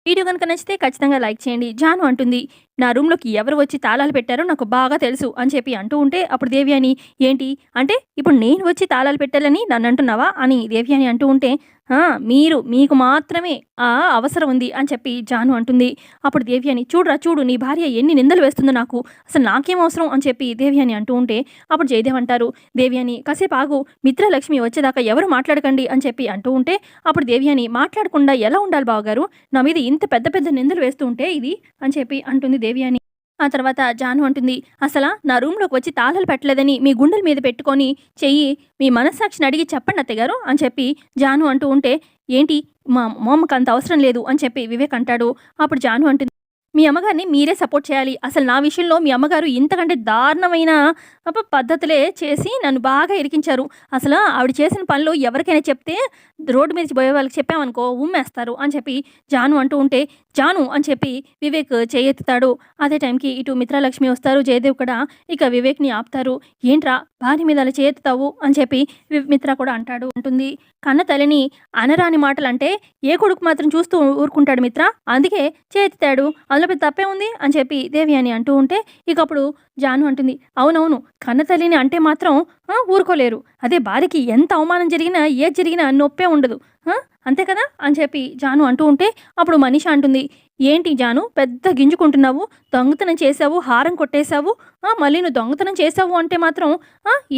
Video కనుక నచ్చితే ఖచ్చితంగా లైక్ చేయండి. జాను అంటుంది, నా రూమ్‌లోకి ఎవరు వచ్చి తాళాలు పెట్టారో నాకు బాగా తెలుసు అని చెప్పి అంటూ ఉంటే, అప్పుడు దేవయాని, ఏంటి అంటే ఇప్పుడు నేను వచ్చి తాళాలు పెట్టాలని నన్నంటున్నావా అని దేవయాని అంటూ ఉంటే, ఆ! మీకు మాత్రమే ఆ అవసరం ఉంది అని చెప్పి జాను అంటుంది. అప్పుడు దేవయాని, చూడురా చూడు నీ భార్య ఎన్ని నిందలు వేస్తుందో నాకు. అసలు నాకేం అవసరం అని చెప్పి దేవయాని అంటూ ఉంటే, అప్పుడు జయదేవ్ అంటారు, దేవయాని కాసేపు ఆగు, మిత్రలక్ష్మి వచ్చేదాకా ఎవరు మాట్లాడకండి అని చెప్పి అంటూ ఉంటే, అప్పుడు దేవయాని, మాట్లాడకుండా ఎలా ఉండాలి బావగారు? నా మీద ఇంత పెద్ద పెద్ద నిందలు వేస్తూ ఉంటే ఇది అని చెప్పి అంటుంది దేవయాని. ఆ తర్వాత జాను అంటుంది, అసలా నా రూమ్‌లోకి వచ్చి తాళాలు పెట్టలేదని మీ గుండెల మీద పెట్టుకొని చెయ్యి మీ మనస్సాక్షిని అడిగి చెప్పండి అత్తయ్యగారు అని చెప్పి జాను అంటూ ఉంటే, ఏంటి మా అమ్మకి అంత అవసరం లేదు అని చెప్పి వివేక్ అంటాడు. అప్పుడు జాను అంటుంది, మీ అమ్మగారిని మీరే సపోర్ట్ చేయాలి. అసలు నా విషయంలో మీ అమ్మగారు ఇంతకంటే దారుణమైన పద్ధతులే చేసి నన్ను బాగా ఇరికించారు. అసలు ఆవిడ చేసిన పనులు ఎవరికైనా చెప్తే రోడ్డు మీద పోయే వాళ్ళకి చెప్పామనుకో ఉమ్మేస్తారు అని చెప్పి జాను అంటూ ఉంటే, జాను అని చెప్పి వివేక్ చేయెత్తుతాడు. అదే టైంకి ఇటు మిత్రలక్ష్మి వస్తారు. జయదేవ్ కూడా ఇక వివేక్‌ని ఆపుతారు. ఏంట్రా భార్య మీద అలా చేయెత్తుతావు అని చెప్పి మిత్ర కూడా అంటుంది. కన్న తల్లిని అనరాని మాటలంటే ఏ కొడుకు మాత్రం చూస్తూ ఊరుకుంటాడు మిత్ర. అందుకే చేయెత్తుతాడు. అందులో పెద్ద తప్పేముంది అని చెప్పి దేవయాని అంటూ ఉంటే, ఇక అప్పుడు జాను అంటుంది, అవునవును కన్న తల్లిని అంటే మాత్రం ఊరుకోలేరు. అదే భార్యకి ఎంత అవమానం జరిగినా ఏది జరిగినా నొప్పే ఉండదు. అంతే కదా అని చెప్పి జాను అంటూ ఉంటే, అప్పుడు మనీష అంటుంది, ఏంటి జాను పెద్ద గింజుకుంటున్నావు, దొంగతనం చేసావు, హారం కొట్టేశావు, మళ్ళీ నువ్వు దొంగతనం చేసావు అంటే మాత్రం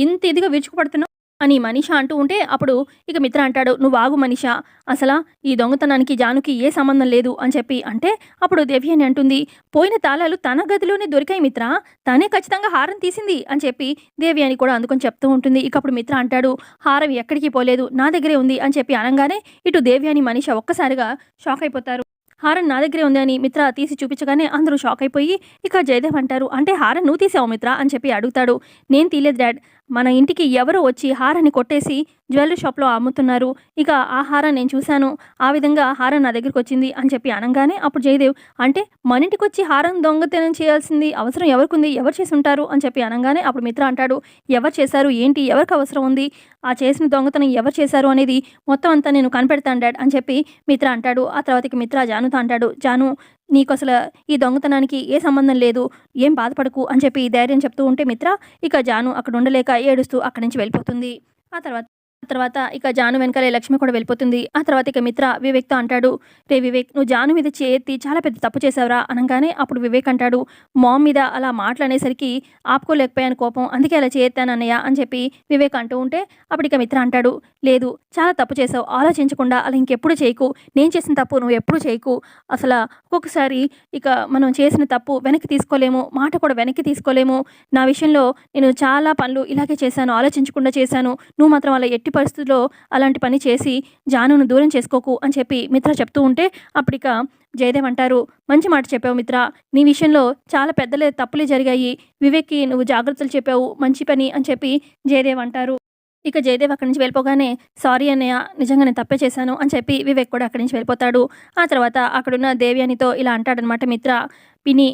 ఇంత ఇదిగా విరుచుకుపడుతున్నావు అని మనీష అంటూ ఉంటే, అప్పుడు ఇక మిత్ర అంటాడు, నువ్వు ఆగు మనీష, అసలా ఈ దొంగతనానికి జానుకి ఏ సంబంధం లేదు అని చెప్పి అంటే, అప్పుడు దేవయాని అంటుంది, పోయిన తాళాలు తన గదిలోనే దొరికాయి మిత్ర, తనే ఖచ్చితంగా హారం తీసింది అని చెప్పి దేవయాని కూడా అందుకొని చెప్తూ ఉంటుంది. ఇక అప్పుడు మిత్ర అంటాడు, హారం ఎక్కడికి పోలేదు నా దగ్గరే ఉంది అని చెప్పి అనగానే ఇటు దేవయాని మనీష ఒక్కసారిగా షాక్ అయిపోతారు. హారం నా దగ్గరే ఉంది అని మిత్ర తీసి చూపించగానే అందరూ షాక్ అయిపోయి ఇక జయదేవ్ అంటారు, అంటే హారం నువ్వు తీసావు మిత్ర అని చెప్పి అడుగుతాడు. నేను తీయలేదు డాడ్, మన ఇంటికి ఎవరో వచ్చి హారాన్ని కొట్టేసి జ్యువెలరీ షాప్లో అమ్ముతున్నారు. ఇక ఆ హారం నేను చూశాను, ఆ విధంగా హారం నా దగ్గరికి వచ్చింది అని చెప్పి అనగానే అప్పుడు జయదేవ్, అంటే మన ఇంటికి వచ్చి హారం దొంగతనం చేయాల్సింది అవసరం ఎవరికి ఎవరు చేసి ఉంటారు అని చెప్పి అనగానే అప్పుడు మిత్ర అంటాడు, ఎవరు చేశారు ఏంటి, ఎవరికి అవసరం ఉంది, ఆ చేసిన దొంగతనం ఎవరు చేశారు అనేది మొత్తం అంతా నేను కనిపెడతాను డాడ్ అని చెప్పి మిత్ర అంటాడు. ఆ తర్వాతకి మిత్ర జానుతో అంటాడు, జాను నీకు అసలు ఈ దొంగతనానికి ఏ సంబంధం లేదు, ఏం బాధపడకు అని చెప్పి ధైర్యం చెప్తూ ఉంటే మిత్ర ఇక జాను అక్కడ ఉండలేక ఏడుస్తూ అక్కడి నుంచి వెళ్ళిపోతుంది. ఆ తర్వాత ఇక జాను వెనకాలే లక్ష్మి కూడా వెళ్ళిపోతుంది. ఆ తర్వాత ఇక మిత్ర వివేక్‌తో అంటాడు, రే వివేక్ నువ్వు జాను మీద చేయెత్తి చాలా పెద్ద తప్పు చేసావురా అనగానే అప్పుడు వివేక్ అంటాడు, మామ్ మీద అలా మాటలనేసరికి ఆపుకోలేకపోయాను కోపం, అందుకే అలా చేయెత్తాను అన్నయ్య అని చెప్పి వివేక్ అంటూ ఉంటే, అప్పుడు ఇక మిత్ర అంటాడు, లేదు చాలా తప్పు చేసావు, ఆలోచించకుండా అలా ఇంకెప్పుడు చేయకు, నేను చేసిన తప్పు నువ్వు ఎప్పుడు చేయకు, అసలు ఒక్కొక్కసారి ఇక మనం చేసిన తప్పు వెనక్కి తీసుకోలేము, మాట కూడా వెనక్కి తీసుకోలేము, నా విషయంలో నేను చాలా పనులు ఇలాగే చేశాను, ఆలోచించకుండా చేశాను, నువ్వు మాత్రం అలా ఎట్టి పరిస్థితుల్లో అలాంటి పని చేసి జానును దూరం చేసుకోకు అని చెప్పి మిత్ర చెప్తూ ఉంటే, అప్పుడిక జయదేవ్ అంటారు, మంచి మాట చెప్పావు మిత్ర, నీ విషయంలో చాలా పెద్దలే తప్పులే జరిగాయి, వివేక్‌కి నువ్వు జాగ్రత్తలు చెప్పావు, మంచి పని అని చెప్పి జయదేవ్ అంటారు. ఇక జయదేవ్ అక్కడి నుంచి వెళ్ళిపోగానే, సారీ అన్నయ్య నిజంగా నేను తప్పే చేశాను అని చెప్పి వివేక్ కూడా అక్కడి నుంచి వెళ్ళిపోతాడు. ఆ తర్వాత అక్కడున్న దేవయానితో ఇలా అంటాడనమాట మిత్ర, పిన్ని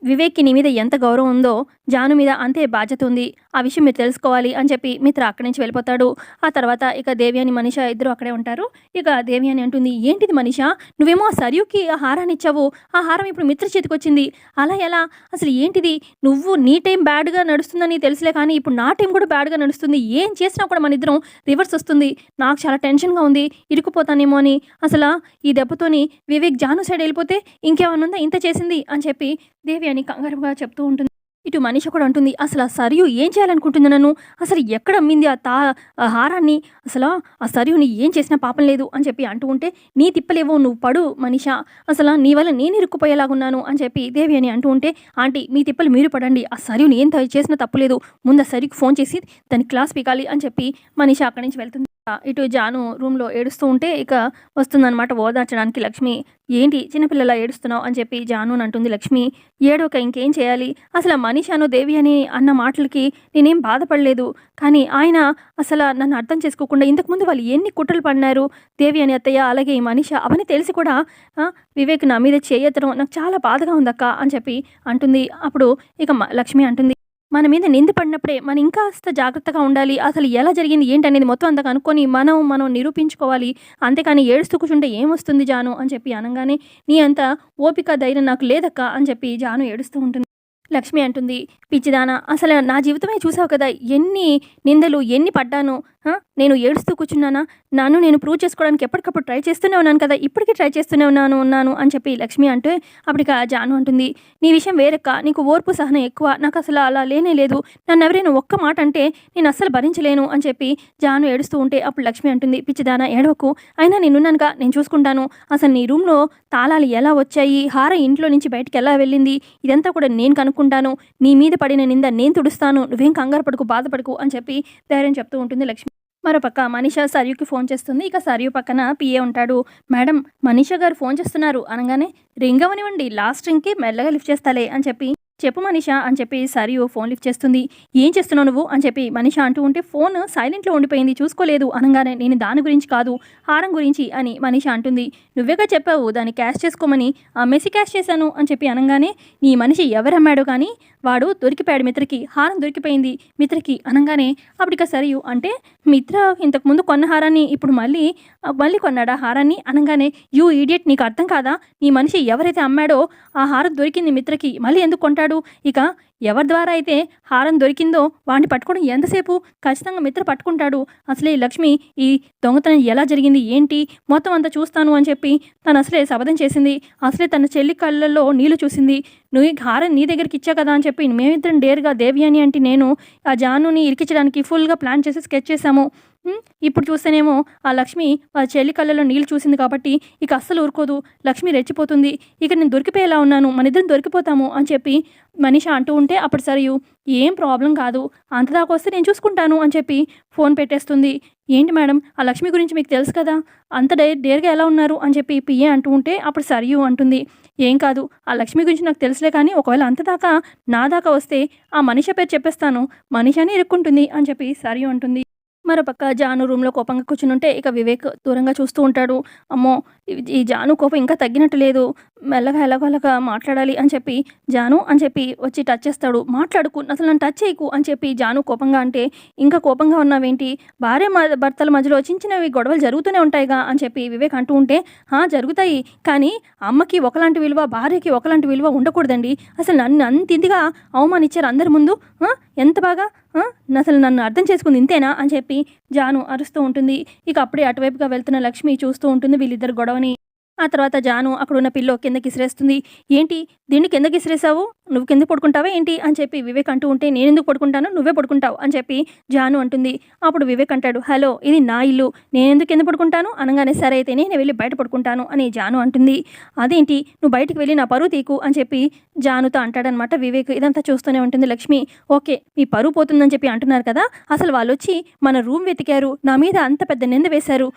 వివేక్‌కి నీ మీద ఎంత గౌరవం ఉందో జాను మీద అంతే బాధ్యత ఉంది, ఆ విషయం మీరు తెలుసుకోవాలి అని చెప్పి మిత్ర అక్కడి నుంచి వెళ్ళిపోతాడు. ఆ తర్వాత ఇక దేవయాని మనీష ఇద్దరు అక్కడే ఉంటారు. ఇక దేవయాని అంటుంది, ఏంటిది మనీష, నువ్వేమో ఆ సర్యుకి ఆ హారాన్ని ఇచ్చావు, ఆ హారం ఇప్పుడు మిత్ర చేతికి వచ్చింది, అలా ఎలా, అసలు ఏంటిది, నువ్వు నీ టైం బ్యాడ్గా నడుస్తుందని తెలుసులే కానీ ఇప్పుడు నా టైం కూడా బ్యాడ్గా నడుస్తుంది, ఏం చేసినా కూడా మన ఇద్దరం రివర్స్ వస్తుంది, నాకు చాలా టెన్షన్గా ఉంది, ఇరుక్కుపోతానేమో అని, అసలు ఈ దెబ్బతోని వివేక్ జాను సైడ్ వెళ్ళిపోతే ఇంకేమన్నా ఉందా ఇంత చేసింది అని చెప్పి దేవయాని కంగారుగా చెప్తూ ఉంటుంది. ఇటు మనీష కూడా అంటుంది, అసలు ఆ సరియు ఏం చేయాలనుకుంటుంది నన్ను, అసలు ఎక్కడ అమ్మింది ఆ హారాన్ని, అసలు ఆ సరియుని ఏం చేసినా పాపం లేదు అని చెప్పి అంటూ ఉంటే, నీ తిప్పలేవో నువ్వు పడు మనీష, అసలు నీ వల్ల నేను ఇరుక్కుపోయేలాగున్నాను అని చెప్పి దేవయాని అంటూ ఉంటే, ఆంటీ మీ తిప్పలు మీరు పడండి, ఆ సరియుని ఏం చేసినా తప్పులేదు, ముందు ఆ సరికి ఫోన్ చేసి దాని క్లాస్ పీకాలి అని చెప్పి మనీష అక్కడి నుంచి వెళ్తుంది. ఇటు జాను రూమ్లో ఏడుస్తూ ఉంటే ఇక వస్తుందన్నమాట ఓదార్చడానికి లక్ష్మి. ఏంటి చిన్నపిల్లలా ఏడుస్తున్నావు అని చెప్పి జాను అంటుంది లక్ష్మి. ఏడోక ఇంకేం చేయాలి, అసలు మనీషాను దేవి అని అన్న మాటలకి నేనేం బాధపడలేదు, కానీ ఆయన అసలు నన్ను అర్థం చేసుకోకుండా ఇంతకుముందు వాళ్ళు ఎన్ని కుట్రలు పడినారు, దేవి అని అత్తయ్య అలాగే ఈ మనీష అవన్నీ తెలిసి కూడా వివేక్ నా మీద చేయెత్తడం నాకు చాలా బాధగా ఉందక్క అని చెప్పి అంటుంది. అప్పుడు ఇక లక్ష్మి అంటుంది, మన మీద నింద పడినప్పుడే మనం ఇంకాస్త జాగ్రత్తగా ఉండాలి. అసలు ఎలా జరిగింది ఏంటనేది మొత్తం అంతా కనుక్కొని మనం నిరూపించుకోవాలి. అంతేకాని ఏడుస్తూ కూర్చుంటే ఏమొస్తుంది జాను అని చెప్పి అనంగానే, నీ అంత ఓపిక, ధైర్యం నాకు లేదక్కా అని చెప్పి జాను ఏడుస్తూ ఉంటుంది. లక్ష్మి అంటుంది, పిచ్చిదానా అసలు నా జీవితమే చూసావు కదా! ఎన్ని నిందలు, ఎన్ని పడ్డానో. నేను ఏడుస్తూ కూర్చున్నానా? నన్ను నేను ప్రూవ్ చేసుకోవడానికి ఎప్పటికప్పుడు ట్రై చేస్తూనే ఉన్నాను కదా! ఇప్పటికి ట్రై చేస్తూనే ఉన్నాను అని చెప్పి లక్ష్మి అంటే, అప్పటికి జాను అంటుంది, నీ విషయం వేరక్క. నీకు ఓర్పు సహనం ఎక్కువ. నాకసలు అలా లేనే లేదు. నన్నెవరైనా ఒక్క మాట అంటే నేను అస్సలు భరించలేను అని చెప్పి జాను ఏడుస్తూ ఉంటే, అప్పుడు లక్ష్మి అంటుంది, పిచ్చిదానా ఏడవకు. అయినా నేనున్నానుగా, నేను చూసుకుంటాను. అసలు నీ రూమ్‌లో తాళాలు ఎలా వచ్చాయి? హారం ఇంట్లో నుంచి బయటికెలా వెళ్ళింది? ఇదంతా కూడా నేను కనుక్కుంటాను. నీ మీద పడిన నింద నేను తుడుస్తాను. నువ్వేం కంగారు పడకు, బాధపడకు అని చెప్పి ధైర్యం చెప్తూ ఉంటుంది లక్ష్మి. మరోపక్క మనీషా సర్యూకి ఫోన్ చేస్తుంది. ఇక సర్యూ పక్కన పిఏ ఉంటాడు. మేడం, మనీషా గారు ఫోన్ చేస్తున్నారు అనగానే, రింగ్ అవ్వనివ్వండి, లాస్ట్ రింగ్‌కి మెల్లగా లిఫ్ట్ చేస్తాలే అని చెప్పి, చెప్పు మనీషా అని చెప్పి సరియు ఫోన్ లిఫ్ట్ చేస్తుంది. ఏం చేస్తున్నావు నువ్వు అని చెప్పి మనీషా అంటూ ఉంటే, ఫోన్ సైలెంట్లో ఉండిపోయింది చూసుకోలేదు అనగానే, నేను దాని గురించి కాదు, హారం గురించి అని మనీషా అంటుంది. నువ్వేగా చెప్పావు దాన్ని క్యాష్ చేసుకోమని, అమ్మేసి క్యాష్ చేశాను అని చెప్పి అనగానే, నీ మనిషి ఎవరమ్మాడో కానీ వాడు దొరికిపోయాడు మిత్రకి, హారం దొరికిపోయింది మిత్రకి అనగానే, అప్పటిక సరియు అంటే, మిత్ర ఇంతకుముందు కొన్న హారాన్ని ఇప్పుడు మళ్ళీ మళ్ళీ కొన్నాడా హారాన్ని అనగానే, యూ ఈడియట్, నీకు అర్థం కాదా? నీ మనిషి ఎవరైతే అమ్మాడో ఆ హారం దొరికింది మిత్రకి, మళ్ళీ ఎందుకు కొంటాడు? ఇక ఎవరి ద్వారా అయితే హారం దొరికిందో వాడిని పట్టుకోవడం ఎంతసేపు? ఖచ్చితంగా మిత్ర పట్టుకుంటాడు. అసలే లక్ష్మి ఈ దొంగతనం ఎలా జరిగింది ఏంటి మొత్తం అంతా చూస్తాను అని చెప్పి తను అసలే శపథం చేసింది. అసలే తన చెల్లి కళ్ళల్లో నీళ్లు చూసింది. నువ్వు ఈ హారం నీ దగ్గరికి ఇచ్చా కదా అని చెప్పి మేమిద్దరం డేర్గా దేవ్యాని అంటే నేను ఆ జానుని ఇరికించడానికి ఫుల్గా ప్లాన్ చేసి స్కెచ్ చేశాము. ఇప్పుడు చూస్తేనేమో ఆ లక్ష్మి వాళ్ళ చెల్లి కళ్ళలో నీళ్ళు చూసింది కాబట్టి ఇక అస్సలు ఊరుకోదు. లక్ష్మి రెచ్చిపోతుంది. ఇక నేను దొరికిపోయేలా ఉన్నాను, మన ఇద్దరం దొరికిపోతాము అని చెప్పి మనీషా అంటూ ఉంటే, అప్పుడు సరియు ఏం ప్రాబ్లం కాదు, అంతదాకా వస్తే నేను చూసుకుంటాను అని చెప్పి ఫోన్ పెట్టేస్తుంది. ఏంటి మేడం, ఆ లక్ష్మి గురించి మీకు తెలుసు కదా, అంత డేర్గా ఎలా ఉన్నారు అని చెప్పి పిఏ అంటూ ఉంటే, అప్పుడు సరియు అంటుంది, ఏం కాదు, ఆ లక్ష్మి గురించి నాకు తెలుసులే కానీ ఒకవేళ అంతదాకా నా దాకా వస్తే ఆ మనీషా పేరు చెప్పేస్తాను, మనీషాని ఇరుక్కుంటుంది అని చెప్పి సరియు అంటుంది. మరోపక్క జాను రూమ్లో కోపంగా కూర్చునుంటే ఇక వివేక్ దూరంగా చూస్తూ ఉంటాడు. అమ్మో, ఈ జాను కోపం ఇంకా తగ్గినట్టు లేదు, మెల్లగా ఎలాగోలాగా మాట్లాడాలి అని చెప్పి జాను అని చెప్పి వచ్చి టచ్ చేస్తాడు. మాట్లాడుకు, అసలు నన్ను టచ్ చేయకు అని చెప్పి జాను కోపంగా అంటే, ఇంకా కోపంగా ఉన్నావేంటి, భార్య భర్తల మధ్యలో చిన్న చిన్నవి గొడవలు జరుగుతూనే ఉంటాయిగా అని చెప్పి వివేక్ అంటూ ఉంటే, జరుగుతాయి కానీ అమ్మకి ఒకలాంటి విలువ, భార్యకి ఒకలాంటి విలువ ఉండకూడదండి. అసలు నన్ను అంత ఇదిగా అవమానించారు అందరి ముందు, ఎంత బాగా, అసలు నన్ను అర్థం చేసుకుంది ఇంతేనా అని చెప్పి జాను అరుస్తూ ఉంటుంది. ఇక అప్పుడే అటువైపుగా వెళ్తున్న లక్ష్మి చూస్తూ ఉంటుంది వీళ్ళిద్దరు గొడవని. ఆ తర్వాత జాను అక్కడున్న పిల్లో కిందకి ఇసిరేస్తుంది. ఏంటి దీన్ని కిందకి ఇసిరేసావు, నువ్వు కింద పడుకుంటావా ఏంటి అని చెప్పి వివేక్ అంటూ ఉంటే, నేను ఎందుకు పడుకుంటాను, నువ్వే పడుకుంటావు అని చెప్పి జాను అంటుంది. అప్పుడు వివేక్ అంటాడు, హలో ఇది నా ఇల్లు, నేను ఎందుకు కింద పడుకుంటాను అనగానే, సరే అయితే నేను వెళ్ళి బయట పడుకుంటాను అని జాను అంటుంది. అదేంటి, నువ్వు బయటికి వెళ్ళి నా పరువు తీకు అని చెప్పి జానుతో అంటాడనమాట వివేక్. ఇదంతా చూస్తూనే ఉంటుంది లక్ష్మి. ఓకే, మీ పరువు పోతుందని చెప్పి అంటున్నారు కదా, అసలు వాళ్ళు వచ్చి మన రూమ్ వెతికారు, నా మీద అంత పెద్ద నింద వేశారు,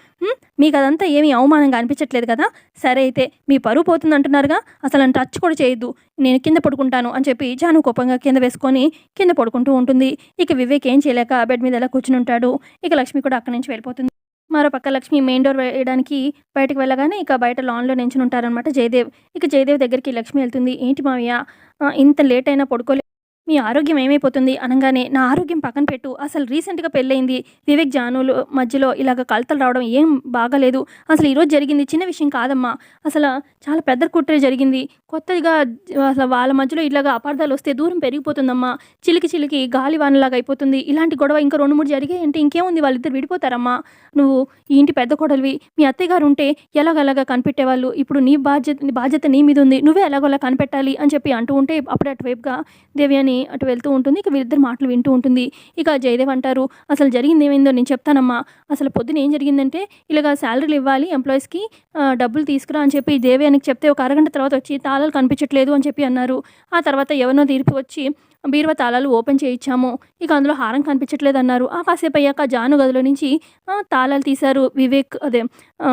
మీకు అదంతా ఏమీ అవమానంగా అనిపించట్లేదు కదా, సరే అయితే మీ పరువు పోతుంది అంటున్నారుగా, అసలు నన్ను టచ్ కూడా చేయొద్దు, నేను కింద పడుకుంటాను అని చెప్పి జాను కోపంగా కింద వేసుకొని కింద పడుకుంటూ ఉంటుంది. ఇక వివేక్ ఏం చేయలేక బెడ్ మీద ఎలా కూర్చుని ఉంటాడు. ఇక లక్ష్మి కూడా అక్కడి నుంచి వెళ్ళిపోతుంది. మరోపక్క లక్ష్మి మెయిన్ డోర్ వేయడానికి బయటకు వెళ్ళగానే ఇక బయట లాన్లో నించుని ఉంటారనమాట జయదేవ్. ఇక జయదేవ్ దగ్గరికి లక్ష్మి వెళ్తుంది. ఏంటి మావయ్య ఇంత లేట్ అయినా పడుకోలే, మీ ఆరోగ్యం ఏమైపోతుంది అనగానే, నా ఆరోగ్యం పక్కన పెట్టు, అసలు రీసెంట్గా పెళ్ళయింది, వివేక్ జానులు మధ్యలో ఇలాగ కలతలు రావడం ఏం బాగాలేదు, అసలు ఈరోజు జరిగింది చిన్న విషయం కాదమ్మా, అసలు చాలా పెద్ద కుట్రే జరిగింది, కొత్తగా అసలు వాళ్ళ మధ్యలో ఇలాగ అపార్థాలు వస్తే దూరం పెరిగిపోతుందమ్మా, చిలికి చిలికి గాలి వానలాగా అయిపోతుంది, ఇలాంటి గొడవ ఇంకా 2-3 జరిగాయి అంటే ఇంకేముంది, వాళ్ళిద్దరు విడిపోతారమ్మా, నువ్వు ఈ ఇంటి పెద్ద కొడలివి, మీ అత్తయ్య గారు ఉంటే ఎలాగలాగా కనిపెట్టేవాళ్ళు, ఇప్పుడు నీ బాధ్యత నీ మీద ఉంది, నువ్వే ఎలాగోలా కనిపెట్టాలి అని చెప్పి అంటూ ఉంటే, అప్పుడే అటువైపుగా దేవ్యాని అటు వెళ్తూ ఉంటుంది. ఇక వీరిద్దరు మాటలు వింటూ ఉంటుంది. ఇక జయదేవ్ అంటారు, అసలు జరిగింది ఏమైందో నేను చెప్తానమ్మా, అసలు పొద్దున ఏం జరిగిందంటే ఇలాగ శాలరీలు ఇవ్వాలి ఎంప్లాయీస్కి, డబ్బులు తీసుకురా అని చెప్పి దేవ్యానికి చెప్తే ఒక అరగంట తర్వాత వచ్చి తాళాలు కనిపించట్లేదు అని చెప్పి అన్నారు. ఆ తర్వాత ఎవరినో తీర్పు వచ్చి బీరువా తాళాలు ఓపెన్ చేయించాము, ఇక అందులో హారం కనిపించట్లేదు అన్నారు. కాసేపు అయ్యాక జాను గదిలో నుంచి తాళాలు తీశారు వివేక్,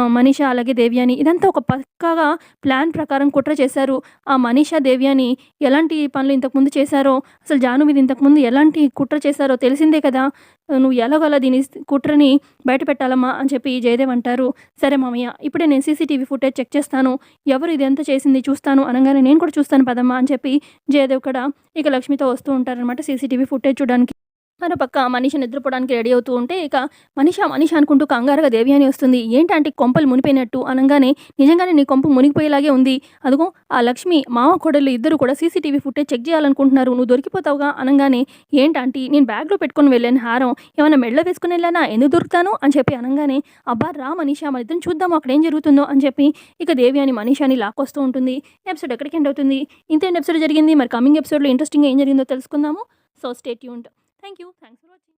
మనీషా అలాగే దేవ్యాని ఇదంతా ఒక పక్కాగా ప్లాన్ ప్రకారం కుట్ర చేశారు. ఆ మనీషా, దేవ్యాని ఎలాంటి పనులు ఇంతకుముందు చేశారో, అసలు జాను మీద ఇంతకుముందు ఎలాంటి కుట్ర చేశారో తెలిసిందే కదా! నువ్వు ఎలాగోలా దీని కుట్రని బయట పెట్టాలమ్మా అని చెప్పి జయదేవ్ అంటారు. సరే మామయ్య, ఇప్పుడే నేను సీసీటీవీ ఫుటేజ్ చెక్ చేస్తాను. ఎవరు ఇదంతా చేసింది చూస్తాను అనంగానే నేను కూడా చూస్తాను పదమ్మా అని చెప్పి జయదేవ్ కూడా ఇక లక్ష్మితో వస్తూ ఉంటారనమాట సీసీటీవీ ఫుటేజ్ చూడడానికి. మరోపక్క మనీష నిద్రపోవడానికి రెడీ అవుతూ ఉంటే ఇక మనీష అనుకుంటూ కంగారుగా దేవ్యాని వస్తుంది. ఏంటంటే కొంపలు మునిపోయినట్టు అనంగానే నిజంగానే నీ కొంప మునిగిపోయేలాగే ఉంది. అదిగో ఆ లక్ష్మి మామ కోడళ్ళు ఇద్దరు కూడా సీసీటీవీ ఫుటేజ్ చెక్ చేయాలనుకుంటున్నారు. నువ్వు దొరికిపోతావుగా అనంగానే ఏంటంటే నేను బ్యాగ్లో పెట్టుకొని వెళ్ళాను హారం, ఏమైనా మెడలో వేసుకుని వెళ్ళానా, ఎందుకు దొరుకుతాను అని చెప్పి అనంగానే అబ్బా రా మనీష మన ఇద్దరం చూద్దాము అక్కడ ఏం జరుగుతుందో అని చెప్పి ఇక దేవ్యాని మనీషాని లాక్కొస్తూ ఉంటుంది. ఎపిసోడ్ ఎక్కడికి ఎండ్ అవుతుంది, ఇంత ఎపిసోడ్ జరిగింది. మరి కమింగ్ ఎపిసోడ్లో ఇంట్రెస్టింగ్గా ఏం జరిగిందో తెలుసుకుందాము. So stay tuned. Thank you. Thanks for